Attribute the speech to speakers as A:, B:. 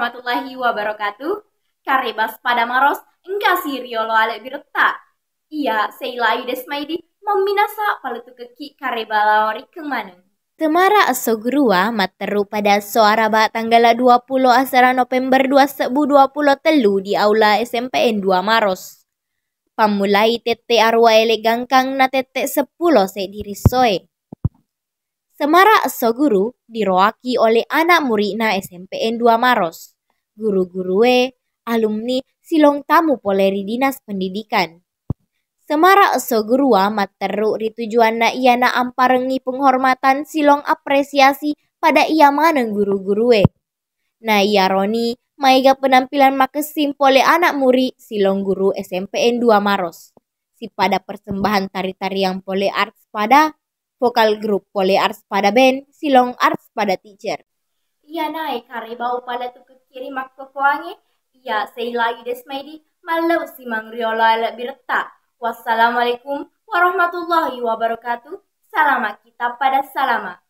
A: warahmatullahi wabarakatuh. Karibas pada maros, engkasi riolo ale birta. Iya, seila yudes maidi, meminasa palutu keki karibala ori kemana.
B: Temara asogurua materu pada soaraba tanggal 20 asara November 2023 di aula SMPN 2 Maros. Pamulai tete arwa ele gangkang na tete 10 se dirisoe. Semara asoguru diroaki oleh anak muridna SMPN 2 Maros. Guru-gurue, alumni silong tamu poleri dinas pendidikan. Semara asogurua materu ritujuan na ia na amparengi penghormatan silong apresiasi pada ia maneng guru-gurue. Na ia roni maiga penampilan makesim pole anak muri silong guru SMPN 2 Maros. Si pada persembahan tari-tari yang pole arts pada vokal grup pole arts pada band silong arts pada teacher.
A: Iya nae karibau pada tu kekiri makkokoange. Iya seila yudes maidi, malau simang riolo ale birta. Wassalamualaikum warahmatullahi wabarakatuh. Salamat kita pada salama.